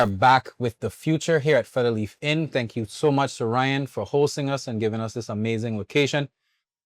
Are back with the future here at Feather Leaf Inn. Thank you so much to Ryan for hosting us and giving us this amazing location.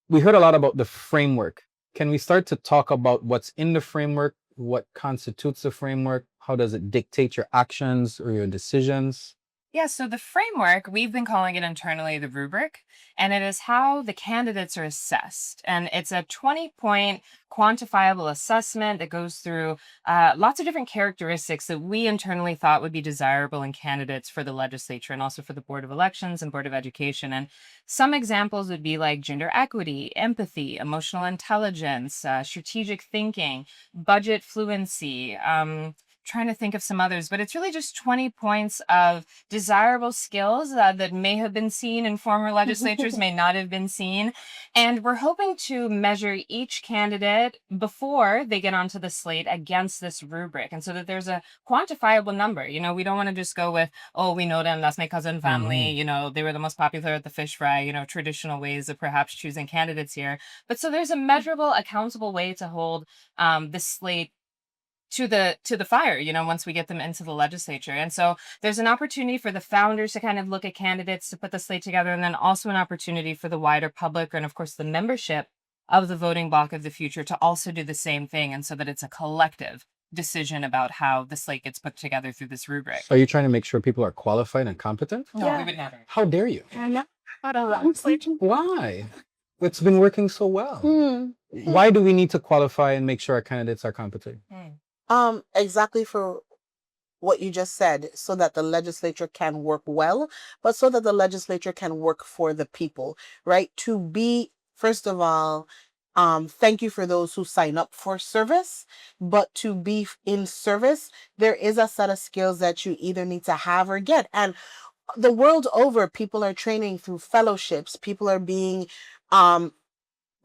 We heard a lot about the framework. Can we start to talk about what's in the framework, what constitutes the framework, how does it dictate your actions or your decisions? Yeah, so the framework, we've been calling it internally the rubric, and it is how the candidates are assessed. And it's a 20-point quantifiable assessment that goes through lots of different characteristics that we internally thought would be desirable in candidates for the legislature and also for the Board of Elections and Board of Education. And some examples would be like gender equity, empathy, emotional intelligence, strategic thinking, budget fluency, trying to think of some others, but it's really just 20 points of desirable skills that may have been seen in former legislatures, may not have been seen. And we're hoping to measure each candidate before they get onto the slate against this rubric. And so that there's a quantifiable number. You know, we don't want to just go with, oh, we know them, that's my cousin family, you know, they were the most popular at the fish fry, you know, traditional ways of perhaps choosing candidates here. But so there's a measurable, accountable way to hold the slate to the fire, you know, once we get them into the legislature. And so there's an opportunity for the founders to kind of look at candidates to put the slate together, and then also an opportunity for the wider public and of course the membership of the voting bloc of the future to also do the same thing, and so that it's a collective decision about how the slate gets put together through this rubric. So are you trying to make sure people are qualified and competent? No, we would never. How dare you? I know. But honestly, Why? It's been working so well. Why do we need to qualify and make sure our candidates are competent? exactly for what you just said, so that the legislature can work well, but so that the legislature can work for the people, right? To be, first of all, thank you for those who sign up for service, but to be in service, there is a set of skills that you either need to have or get. And the world over, people are training through fellowships. People are being,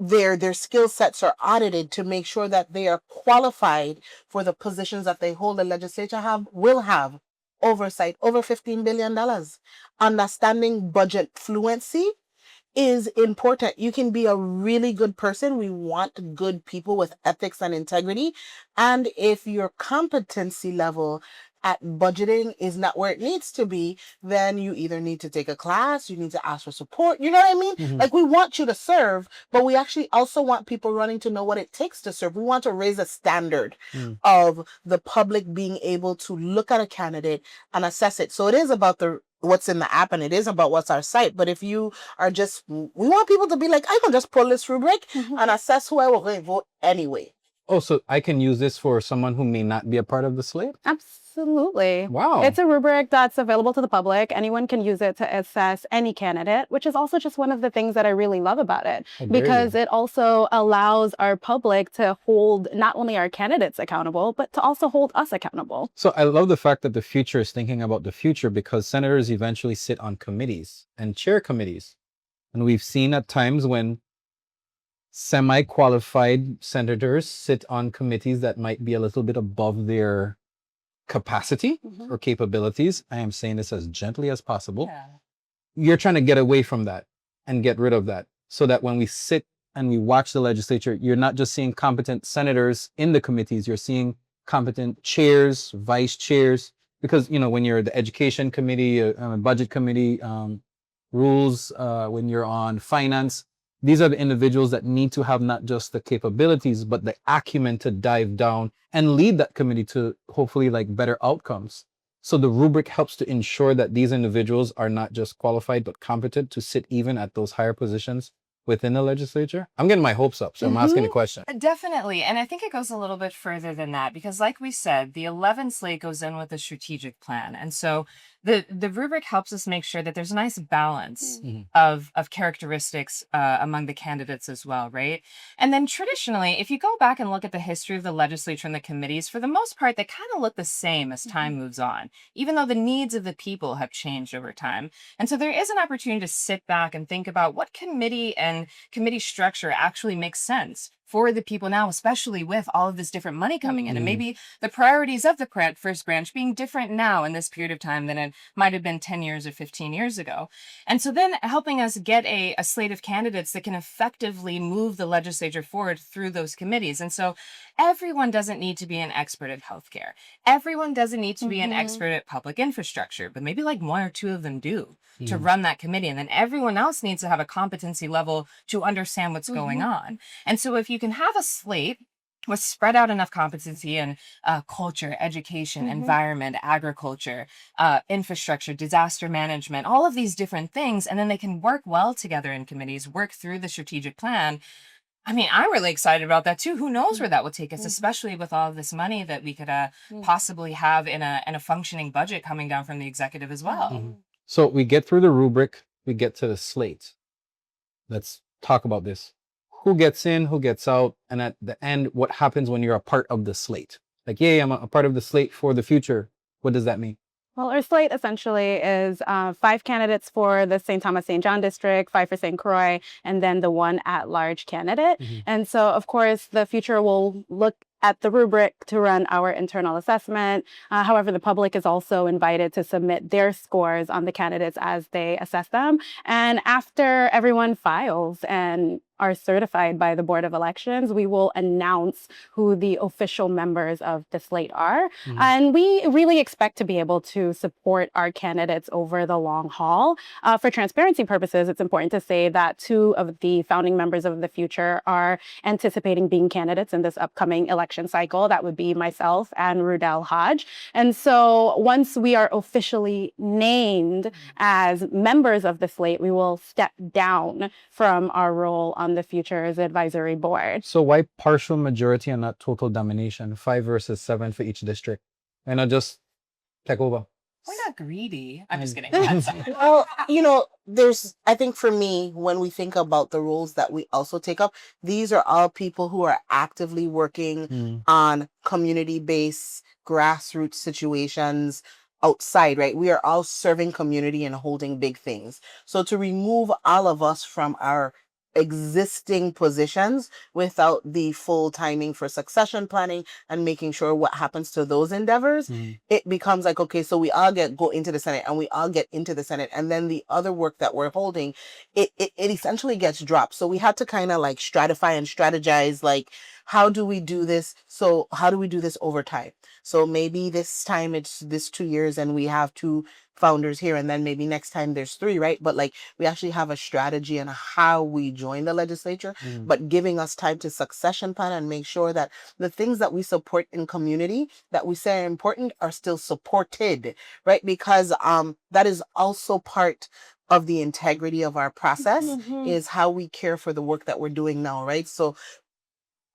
their skill sets are audited to make sure that they are qualified for the positions that they hold. The legislature will have oversight over $15 billion. Understanding budget fluency is important. You can be a really good person. We want good people with ethics and integrity. And if your competency level at budgeting is not where it needs to be, then you either need to take a class, you need to ask for support. You know what I mean? Like, we want you to serve, but we actually also want people running to know what it takes to serve. We want to raise a standard of the public being able to look at a candidate and assess it. So it is about what's in the app, and it is about what's our site. But if you are just, we want people to be like, I can just pull this rubric and assess who I will vote anyway. Oh, so I can use this for someone who may not be a part of the slate? Absolutely. Wow. It's a rubric that's available to the public. Anyone can use it to assess any candidate, which is also just one of the things that I really love about it, because it also allows our public to hold not only our candidates accountable, but to also hold us accountable. So I love the fact that the future is thinking about the future, because senators eventually sit on committees and chair committees. And we've seen at times when semi-qualified senators sit on committees that might be a little bit above their capacity or capabilities. I am saying this as gently as possible. Yeah. You're trying to get away from that and get rid of that, so that when we sit and we watch the legislature, you're not just seeing competent senators in the committees, you're seeing competent chairs, vice chairs, because, you know, when you're the education committee, budget committee, rules, when you're on finance, these are the individuals that need to have not just the capabilities, but the acumen to dive down and lead that committee to hopefully like better outcomes. So the rubric helps to ensure that these individuals are not just qualified, but competent to sit even at those higher positions within the legislature. I'm getting my hopes up, so I'm asking a question. Definitely. And I think it goes a little bit further than that, because like we said, the 11 slate goes in with a strategic plan. And so the rubric helps us make sure that there's a nice balance of characteristics among the candidates as well, right? And then traditionally, if you go back and look at the history of the legislature and the committees, for the most part, they kind of look the same as time moves on, even though the needs of the people have changed over time. And so there is an opportunity to sit back and think about what committee and committee structure actually makes sense for the people now, especially with all of this different money coming in, and maybe the priorities of the first branch being different now in this period of time than it might have been 10 years or 15 years ago. And so then helping us get a slate of candidates that can effectively move the legislature forward through those committees. And so everyone doesn't need to be an expert at healthcare. Everyone doesn't need to be an expert at public infrastructure, but maybe like one or two of them do to run that committee. And then everyone else needs to have a competency level to understand what's going on. And so if you can have a slate with spread out enough competency in culture, education, environment, agriculture, infrastructure, disaster management, all of these different things, and then they can work well together in committees, work through the strategic plan. I mean, I'm really excited about that too. Who knows where that will take us, especially with all of this money that we could possibly have in a functioning budget coming down from the executive as well. So we get through the rubric, we get to the slate. Let's talk about this. Who gets in, who gets out, and at the end, what happens when you're a part of the slate? Like, yay, I'm a part of the slate for the future. What does that mean? Well, our slate essentially is 5 candidates for the St. Thomas St. John district, 5 for St. Croix, and then the 1 at-large candidate. And so, of course, the future will look at the rubric to run our internal assessment. However, the public is also invited to submit their scores on the candidates as they assess them. And after everyone files and are certified by the Board of Elections, we will announce who the official members of the slate are. And we really expect to be able to support our candidates over the long haul. For transparency purposes, it's important to say that 2 of the founding members of the future are anticipating being candidates in this upcoming election cycle. That would be myself and Rudell Hodge. And so once we are officially named as members of the slate, we will step down from our role on the Futures Advisory Board. So why partial majority and not total domination? 5 versus 7 for each district. And not just take over. We're not greedy. I'm just kidding. Well, I think for me, when we think about the roles that we also take up, these are all people who are actively working on community-based grassroots situations outside, right? We are all serving community and holding big things. So to remove all of us from our existing positions without the full timing for succession planning and making sure what happens to those endeavors, it becomes like, okay, so we all go into the Senate and we all get into the Senate, and then the other work that we're holding, it essentially gets dropped. So we had to kind of like stratify and strategize, like, how do we do this? So how do we do this over time? So maybe this time it's this 2 years and we have 2 founders here, and then maybe next time there's 3, right? But like, we actually have a strategy on how we join the legislature, but giving us time to succession plan and make sure that the things that we support in community that we say are important are still supported, right? Because that is also part of the integrity of our process, is how we care for the work that we're doing now, right? So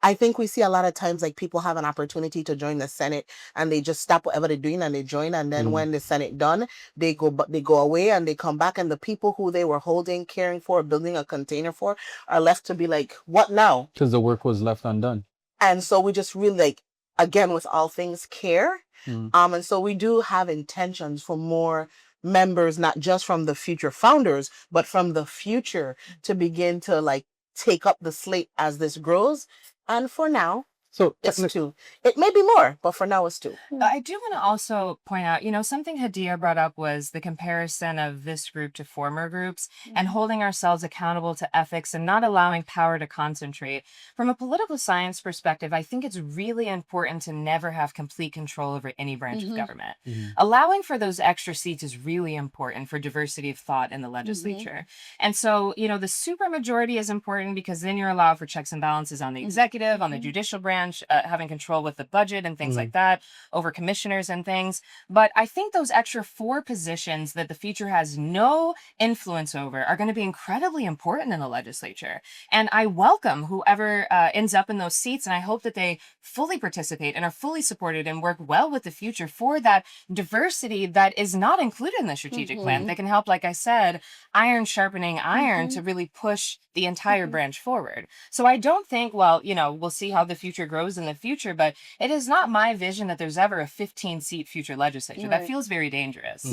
I think we see a lot of times like people have an opportunity to join the Senate and they just stop whatever they're doing and they join, and then when the Senate done, they go away and they come back, and the people who they were holding, caring for, building a container for are left to be like, what now? Because the work was left undone. And so we just really, like, again, with all things, care. And so we do have intentions for more members, not just from the future founders, but from the future, to begin to like take up the slate as this grows. And for now, So it's 2. It may be more, but for now it's 2. I do want to also point out, something Hadia brought up was the comparison of this group to former groups and holding ourselves accountable to ethics and not allowing power to concentrate. From a political science perspective, I think it's really important to never have complete control over any branch of government. Allowing for those extra seats is really important for diversity of thought in the legislature. And so, the supermajority is important because then you're allowed for checks and balances on the executive, on the judicial branch, having control with the budget and things like that, over commissioners and things. But I think those extra 4 positions that the future has no influence over are going to be incredibly important in the legislature. And I welcome whoever ends up in those seats, and I hope that they fully participate and are fully supported and work well with the future for that diversity that is not included in the strategic plan. They can help, like I said, iron sharpening iron to really push the entire branch forward. So I don't think, we'll see how the future grows in the future, but it is not my vision that there's ever a 15-seat future legislature. That feels very dangerous.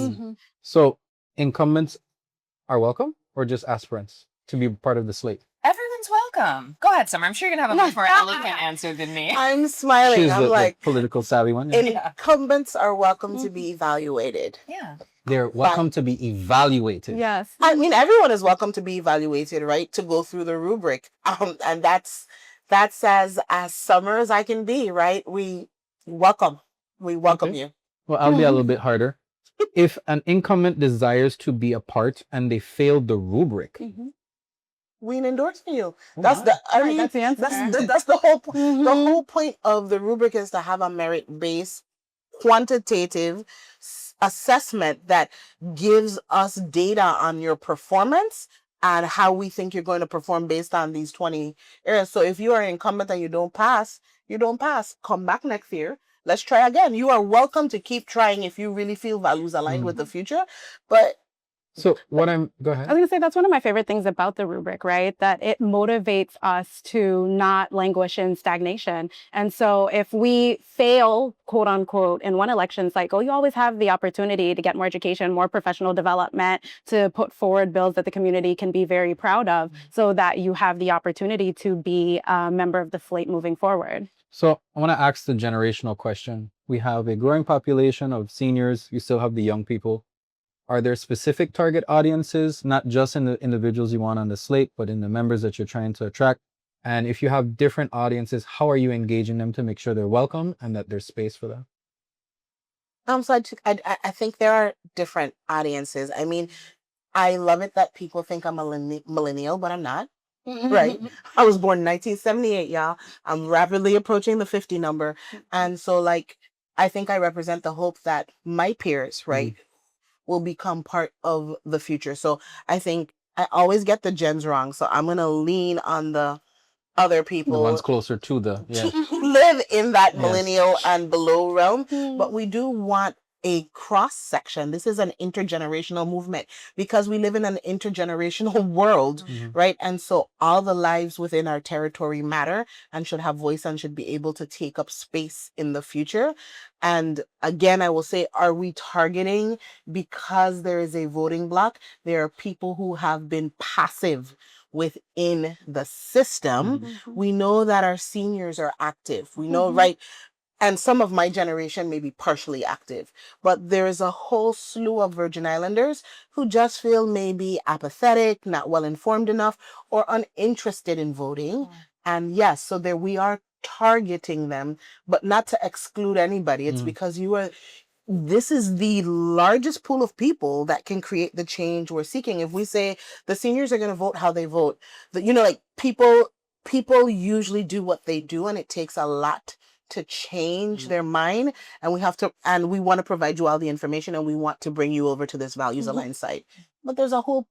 So incumbents are welcome, or just aspirants to be part of the slate? Everyone's welcome. Go ahead, Summer. I'm sure you're going to have a much more eloquent answer than me. I'm smiling. She's I'm the like, political savvy one. incumbents are welcome to be evaluated. Yeah. They're welcome to be evaluated. Yes. I mean, everyone is welcome to be evaluated, right? To go through the rubric. And that's that's as summer as I can be, right? We welcome Okay. you. Well, I'll be a little bit harder. If an incumbent desires to be a part and they failed the rubric, We endorse you. oh That's my. the. I Right, mean, that's the answer. that's the whole point. The Mhm. whole point of the rubric is to have a merit-based, quantitative assessment that gives us data on your performance and how we think you're going to perform based on these 20 areas. So if you are incumbent and you don't pass, you don't pass. Come back next year. Let's try again. You are welcome to keep trying if you really feel values aligned with the future. But So what go I was ahead. going to say that's one of my favorite things about the rubric, right? That it motivates us to not languish in stagnation. And so if we fail, quote unquote, in one election cycle, you always have the opportunity to get more education, more professional development, to put forward bills that the community can be very proud of so that you have the opportunity to be a member of the slate moving forward. So I want to ask the generational question. We have a growing population of seniors. You still have the young people. Are there specific target audiences, not just in the individuals you want on the slate, but in the members that you're trying to attract? And if you have different audiences, how are you engaging them to make sure they're welcome and that there's space for them? so I think there are different audiences. I mean, I love it that people think I'm a millennial, but I'm not. Right. I was born in 1978, y'all. I'm rapidly approaching the 50 number. And so, like, I think I represent the hope that my peers, right, will become part of the future. So I think I always get the gens wrong. So I'm going to lean on the other The people ones closer to the, yeah. to live in that Yes. millennial and below realm. But we do want a cross section. This is an intergenerational movement because we live in an intergenerational world, right? And so all the lives within our territory matter and should have voice and should be able to take up space in the future. And again, I will say, are we targeting because there is a voting block? There are people who have been passive within the system. We know that our seniors are active. We know, right? And some of my generation may be partially active, but there is a whole slew of Virgin Islanders who just feel maybe apathetic, not well informed enough, or uninterested in voting. And yes, so there we are targeting them, but not to exclude anybody. It's because this is the largest pool of people that can create the change we're seeking. If we say the seniors are going to vote how they vote, like people usually do what they do, and it takes a lot to change their mind. And we want to provide you all the information, and we want to bring you over to this values aligned site. But there's a whole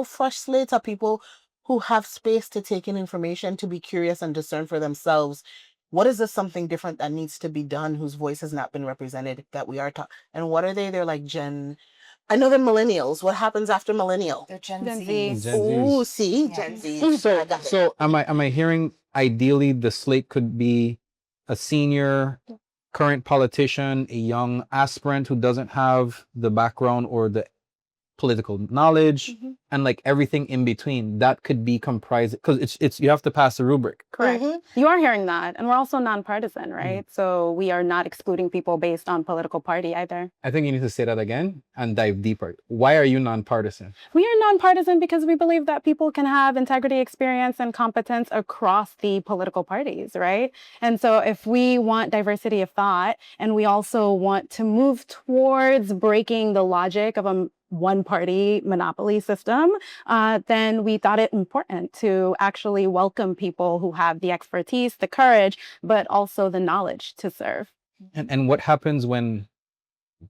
fresh slate of people who have space to take in information, to be curious and discern for themselves. What is this something different that needs to be done whose voice has not been represented that we are talking? And what are they? They're like I know they're millennials. What happens after millennial? They're Gen Gen Z. Z. Oh, see, Yeah. Gen Z. So am I hearing ideally the slate could be a senior current politician, a young aspirant who doesn't have the background or the political knowledge, and like everything in between that could be comprised, because it's you have to pass the rubric. Correct. You are hearing that. And we're also nonpartisan, right? So we are not excluding people based on political party either. I think you need to say that again and dive deeper. Why are you nonpartisan? We are nonpartisan because we believe that people can have integrity, experience, and competence across the political parties, right? And so if we want diversity of thought, and we also want to move towards breaking the logic of a one-party monopoly system, then we thought it important to actually welcome people who have the expertise, the courage, but also the knowledge to serve. And what happens when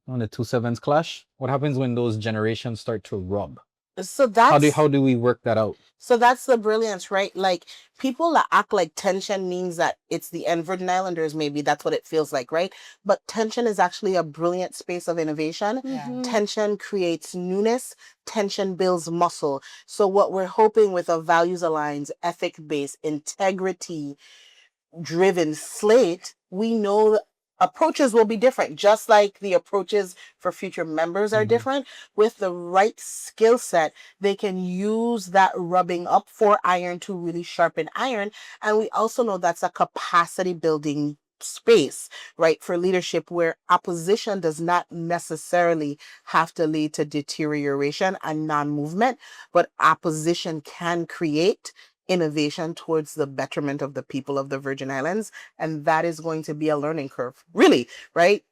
the two sevens clash? What happens when those generations start to rub? So that's How do we work that out? So that's the brilliance, right? Like people that act like tension means that it's the end. Virgin Islanders, maybe that's what it feels like, right? But tension is actually a brilliant space of innovation. Tension creates newness. Tension builds muscle. So what we're hoping with a values aligned, ethic-based, integrity-driven slate, we know approaches will be different, just like the approaches for future members are different. With the right skill set, they can use that rubbing up for iron to really sharpen iron. And we also know that's a capacity building space, right, for leadership, where opposition does not necessarily have to lead to deterioration and non-movement, but opposition can create innovation towards the betterment of the people of the Virgin Islands. And that is going to be a learning curve, really, right?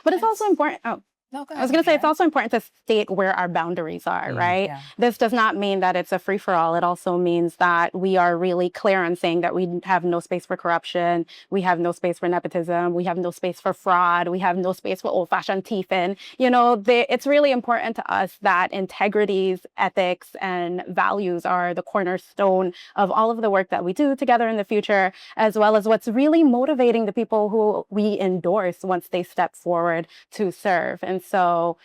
But it's also important. Oh, No, go I was ahead, going to say Lydia. it's also important to state where our boundaries are, right? Yeah. This does not mean that it's a free for all. It also means that we are really clear on saying that we have no space for corruption, we have no space for nepotism, we have no space for fraud, we have no space for old fashioned teething. You know, it's really important to us that integrities, ethics, and values are the cornerstone of all of the work that we do together in the future, as well as what's really motivating the people who we endorse once they step forward to serve. And so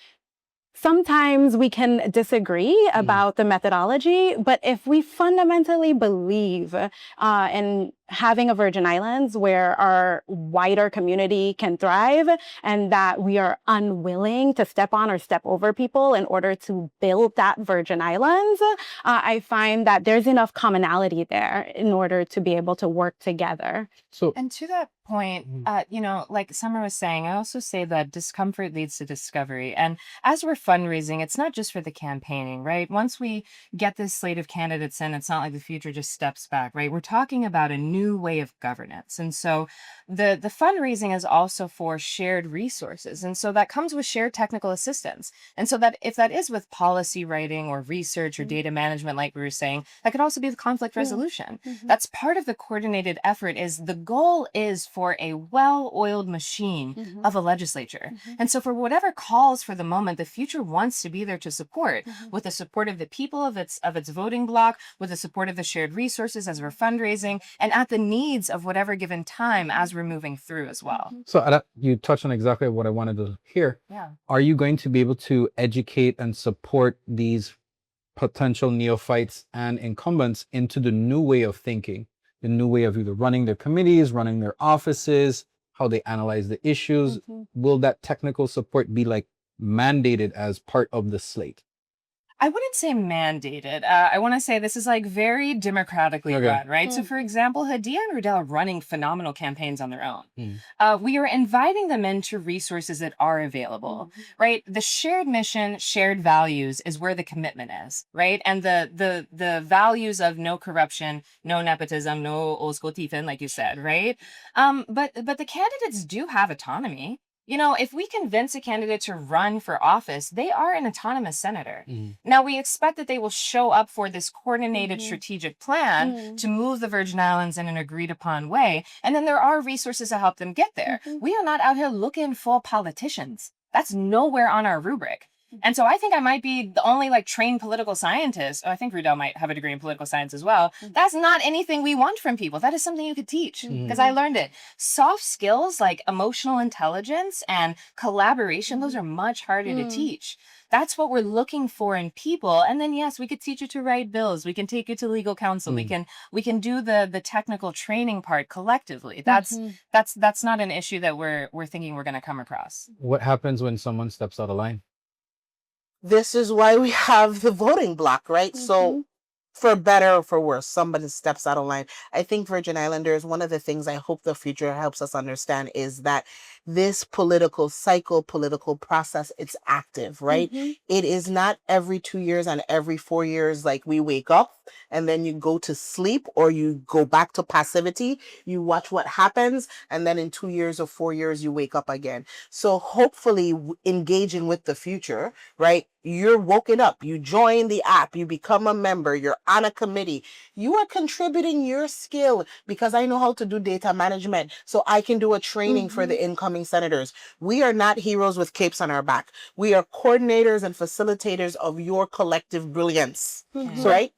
sometimes we can disagree about the methodology, but if we fundamentally believe in having a Virgin Islands where our wider community can thrive, and that we are unwilling to step on or step over people in order to build that Virgin Islands, I find that there's enough commonality there in order to be able to work together. So, And to that point, you know, like Summer was saying, I also say that discomfort leads to discovery. And as we're fundraising, it's not just for the campaigning, right? Once we get this slate of candidates in, it's not like the future just steps back, right? We're talking about a new way of governance. And so the fundraising is also for shared resources. And so that comes with shared technical assistance. And so that if that is with policy writing or research or data management, like we were saying, that could also be with conflict resolution. That's part of the coordinated effort. Is the goal is for a well-oiled machine of a legislature. And so for whatever calls for the moment, the future wants to be there to support, with the support of the people of its voting bloc, with the support of the shared resources as we're fundraising, and at the needs of whatever given time as we're moving through as well. so you touched on exactly what I wanted to hear. Yeah. Are you going to be able to educate and support these potential neophytes and incumbents into the new way of thinking, the new way of either running their committees, running their offices, how they analyze the issues? Will that technical support be like mandated as part of the slate? I wouldn't say mandated. I want to say this is like very democratically run, right? So, for example, Hadia and Rudell are running phenomenal campaigns on their own. We are inviting them into resources that are available, right? The shared mission, shared values is where the commitment is, right? And the values of no corruption, no nepotism, no old school teething, like you said, right? But the candidates do have autonomy. You know, if we convince a candidate to run for office, they are an autonomous senator. Now, we expect that they will show up for this coordinated strategic plan to move the Virgin Islands in an agreed upon way. And then there are resources to help them get there. We are not out here looking for politicians. That's nowhere on our rubric. And so I think I might be the only like trained political scientist. Oh, I think Rudell might have a degree in political science as well. That's not anything we want from people. That is something you could teach because I learned it. Soft skills like emotional intelligence and collaboration, those are much harder to teach. That's what we're looking for in people. And then, yes, we could teach you to write bills. We can take you to legal counsel. We can do the technical training part collectively. That's not an issue that we're thinking we're going to come across. What happens when someone steps out of line? This is why we have the voting block, right? So for better or for worse, somebody steps out of line. I think Virgin Islanders, one of the things I hope the future helps us understand is that this political cycle, political process, it's active, right? It is not every 2 years and every 4 years, like we wake up and then you go to sleep or you go back to passivity. You watch what happens. And then in 2 years or 4 years, you wake up again. So hopefully engaging with the future, right? You're woken up, you join the app, you become a member, you're on a committee, you are contributing your skill because I know how to do data management. So I can do a training for the incoming senators. We are not heroes with capes on our back. We are coordinators and facilitators of your collective brilliance. So, right?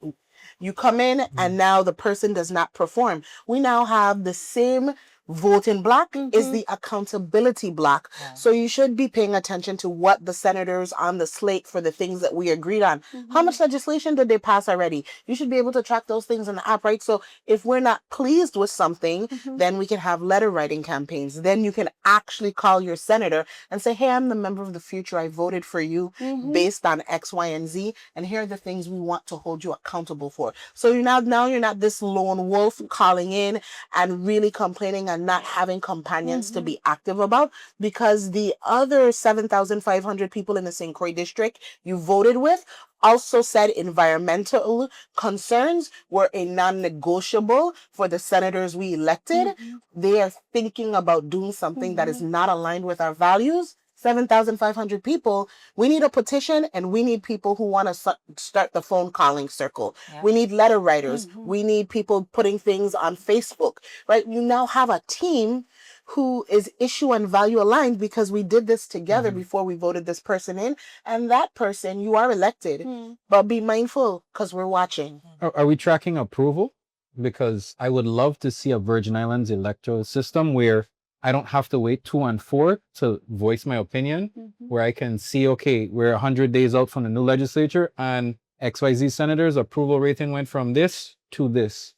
You come in and now the person does not perform. We now have the same voting block is the accountability block. So you should be paying attention to what the senators on the slate for the things that we agreed on. How much legislation did they pass already? You should be able to track those things in the app, right? So if we're not pleased with something, then we can have letter writing campaigns. Then you can actually call your senator and say, hey, I'm the member of the future. I voted for you based on X, Y, and Z. And here are the things we want to hold you accountable for. So now you're not this lone wolf calling in and really complaining and not having companions to be active about, because the other 7,500 people in the St. Croix district you voted with also said environmental concerns were a non-negotiable for the senators we elected. They are thinking about doing something that is not aligned with our values. 7,500 people. We need a petition, and we need people who want to start the phone calling circle. Yeah. We need letter writers. We need people putting things on Facebook, right? You now have a team who is issue and value aligned, because we did this together before we voted this person in. And that person, you are elected, but be mindful, because we're watching. Are we tracking approval? Because I would love to see a Virgin Islands electoral system where I don't have to wait 2 and 4 to voice my opinion, where I can see, okay, we're 100 days out from the new legislature and XYZ senators approval rating went from this to this.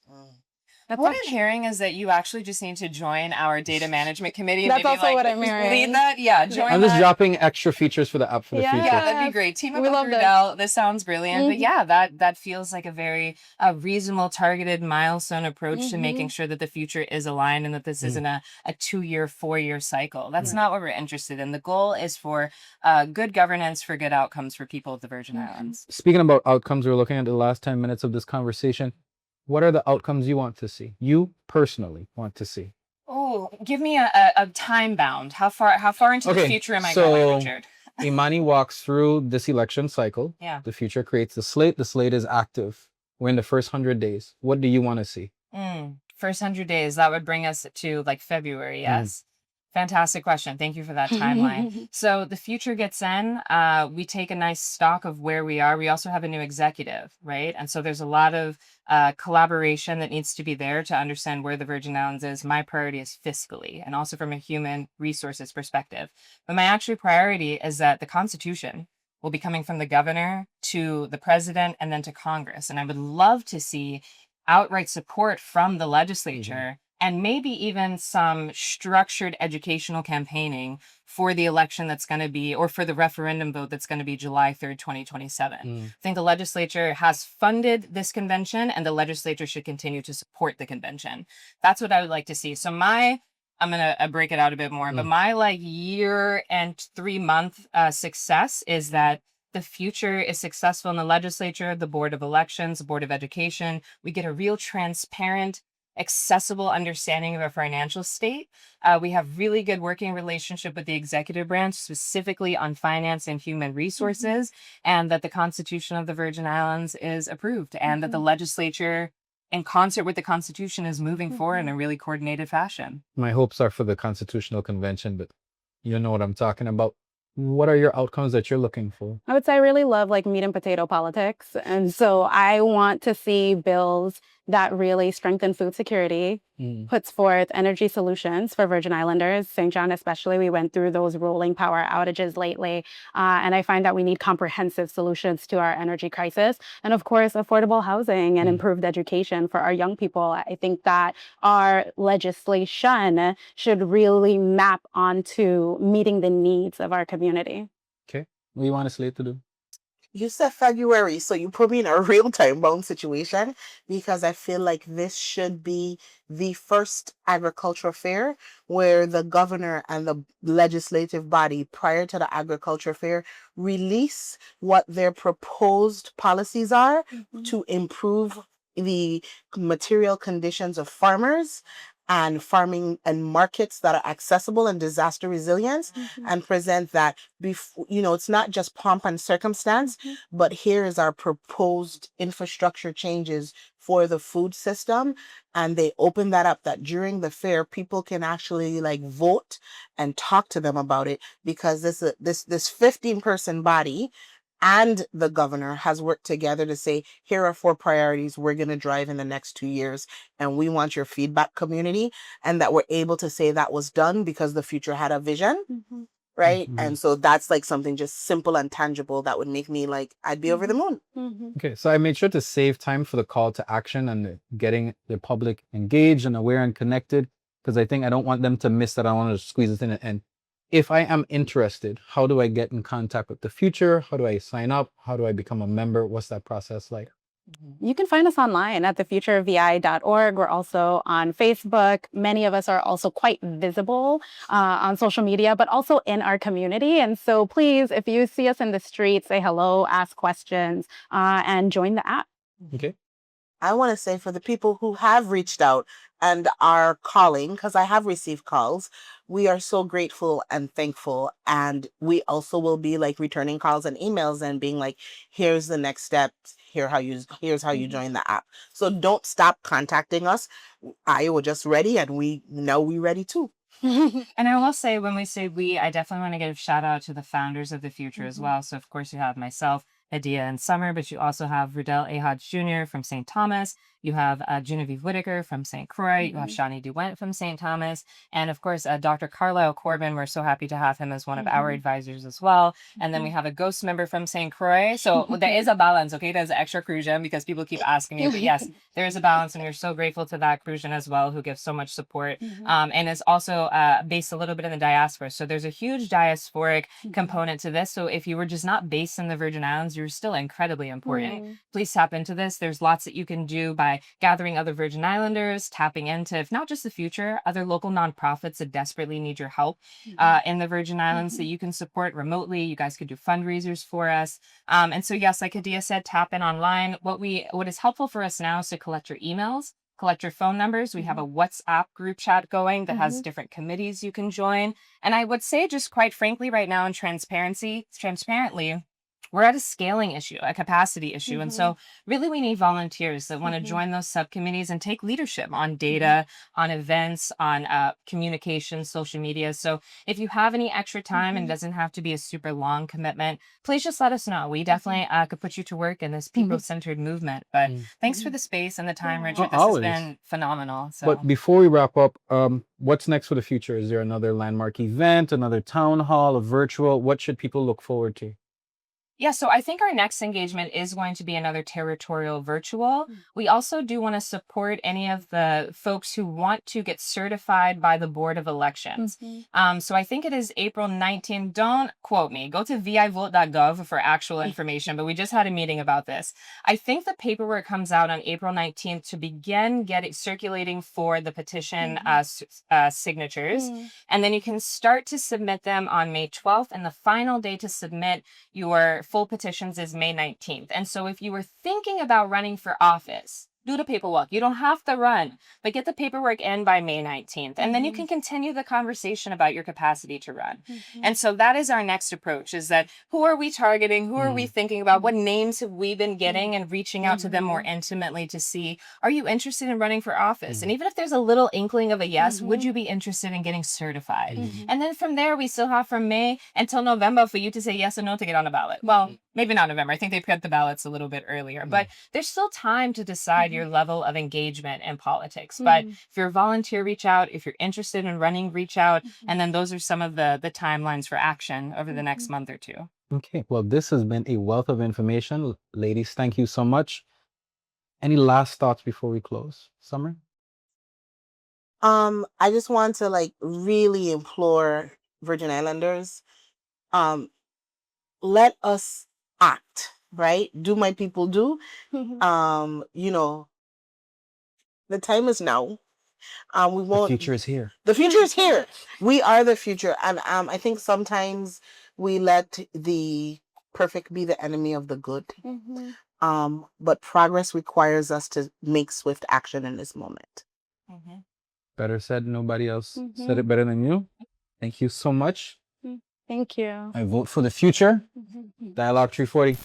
What I'm hearing is that you actually just need to join our data management committee. That's maybe, also like, what I'm just hearing. Lead that, yeah. Join I'm just that. dropping extra features for the app for the future. Yeah, that'd be great. Team up We with love this. Rudell. This sounds brilliant. But yeah, that feels like a very reasonable, targeted milestone approach to making sure that the future is aligned and that this isn't a 2-year, 4-year cycle. That's not what we're interested in. The goal is for good governance, for good outcomes for people of the Virgin Islands. Speaking about outcomes, we're looking at the last 10 minutes of this conversation. What are the outcomes you want to see? You personally want to see? Oh, give me a time bound. How far into the future am I going, Richard? Imani walks through this election cycle. Yeah. The future creates the slate. The slate is active. We're in the first 100 days. What do you want to see? First 100 days, that would bring us to like February, yes? Fantastic question. Thank you for that timeline. So the future gets in. We take a nice stock of where we are. We also have a new executive, right? And so there's a lot of collaboration that needs to be there to understand where the Virgin Islands is. My priority is fiscally and also from a human resources perspective. But my actual priority is that the Constitution will be coming from the governor to the president and then to Congress. And I would love to see outright support from the legislature and maybe even some structured educational campaigning for the election that's going to be, or for the referendum vote that's going to be July 3rd, 2027. I think the legislature has funded this convention, and the legislature should continue to support the convention. That's what I would like to see. So I'm going to break it out a bit more, but my like year and 3-month success is that the future is successful in the legislature, the Board of Elections, the Board of Education. We get a real transparent, accessible understanding of our financial state. We have really good working relationship with the executive branch, specifically on finance and human resources, and that the Constitution of the Virgin Islands is approved, and that the legislature, in concert with the Constitution, is moving forward in a really coordinated fashion. My hopes are for the Constitutional Convention, but you know what I'm talking about. What are your outcomes that you're looking for? I would say I really love like meat and potato politics. And so I want to see bills that really strengthen food security, puts forth energy solutions for Virgin Islanders. St. John especially, we went through those rolling power outages lately. And I find that we need comprehensive solutions to our energy crisis. And of course, affordable housing and improved education for our young people. I think that our legislation should really map onto meeting the needs of our community. Okay. What do you want a slate to do? You said February, so you put me in a real time-bound situation, because I feel like this should be the first agricultural fair where the governor and the legislative body prior to the agriculture fair release what their proposed policies are to improve the material conditions of farmers and farming and markets that are accessible and disaster resilience, and present that it's not just pomp and circumstance, but here is our proposed infrastructure changes for the food system. And they open that up, that during the fair people can actually like vote and talk to them about it, because this 15-person body and the governor has worked together to say, here are 4 priorities we're going to drive in the next 2 years, and we want your feedback, community. And that we're able to say that was done because the future had a vision, right? And so that's like something just simple and tangible that would make me like, I'd be over the moon. Okay, so I made sure to save time for the call to action and getting the public engaged and aware and connected, because I think I don't want them to miss that. I want to squeeze it in at the end. If I am interested, how do I get in contact with the future? How do I sign up? How do I become a member? What's that process like? You can find us online at thefutureofvi.org. We're also on Facebook. Many of us are also quite visible on social media, but also in our community. And so please, if you see us in the street, say hello, ask questions, and join the app. Okay. I want to say for the people who have reached out and are calling, because I have received calls, we are so grateful and thankful. And we also will be like returning calls and emails and being like, here's the next step. Here's how you join the app. So don't stop contacting us. I was just ready and we know we're ready too. And I will say, when we say we, I definitely want to give a shout out to the founders of the future as well. So, of course, you have myself, Adia, and Summer, but you also have Rudell Ahad Jr. from St. Thomas. You have Genevieve Whitaker from St. Croix. You have Shawnee DeWent from St. Thomas. And, of course, Dr. Carlisle Corbin. We're so happy to have him as one of our advisors as well. And then we have a ghost member from St. Croix. So there is a balance, okay? There's an extra Crucian because people keep asking me. But yes, there is a balance. And we're so grateful to that Crucian as well, who gives so much support. And is also based a little bit in the diaspora. So there's a huge diasporic component to this. So if you were just not based in the Virgin Islands, you're still incredibly important. Please tap into this. There's lots that you can do by gathering other Virgin Islanders, tapping into, if not just the future, other local nonprofits that desperately need your help in the Virgin Islands that you can support remotely. You guys could do fundraisers for us. And so, yes, like Adia said, tap in online. What is helpful for us now is to collect your emails, collect your phone numbers. We have a WhatsApp group chat going that has different committees you can join. And I would say, just quite frankly, right now, in transparently, we're at a scaling issue, a capacity issue. And so really we need volunteers that want to join those subcommittees and take leadership on data, on events, on communication, social media. So if you have any extra time, and doesn't have to be a super long commitment, please just let us know. We definitely could put you to work in this people-centered movement. But thanks for the space and the time, Richard. This has been phenomenal. So. But before we wrap up, what's next for the future? Is there another landmark event, another town hall, a virtual? What should people look forward to? Yeah, so I think our next engagement is going to be another territorial virtual. We also do want to support any of the folks who want to get certified by the Board of Elections. So I think it is April 19th. Don't quote me. Go to vivote.gov for actual information, but we just had a meeting about this. I think the paperwork comes out on April 19th to begin circulating for the petition signatures. And then you can start to submit them on May 12th, and the final day to submit your full petitions is May 19th. And so if you were thinking about running for office, do the paperwork. You don't have to run, but get the paperwork in by May 19th. And then you can continue the conversation about your capacity to run. And so that is our next approach, is that who are we targeting? Who are we thinking about? What names have we been getting, and reaching out to them more intimately to see, are you interested in running for office? And even if there's a little inkling of a yes, would you be interested in getting certified? And then from there, we still have from May until November for you to say yes or no to get on the ballot. Well, maybe not November. I think they put the ballots a little bit earlier, but there's still time to decide your level of engagement in politics. But if you're a volunteer, reach out. If you're interested in running, reach out. And then those are some of the timelines for action over the next month or two. Okay, well, this has been a wealth of information. Ladies, thank you so much. Any last thoughts before we close? Summer? I just want to really implore Virgin Islanders, let us act, right? Do my people do. The time is now. We won't. The future is here. The future is here. We are the future. And I think sometimes we let the perfect be the enemy of the good. But progress requires us to make swift action in this moment. Better said. Nobody else said it better than you. Thank you so much. Thank you. I vote for the future. Dialogue 340.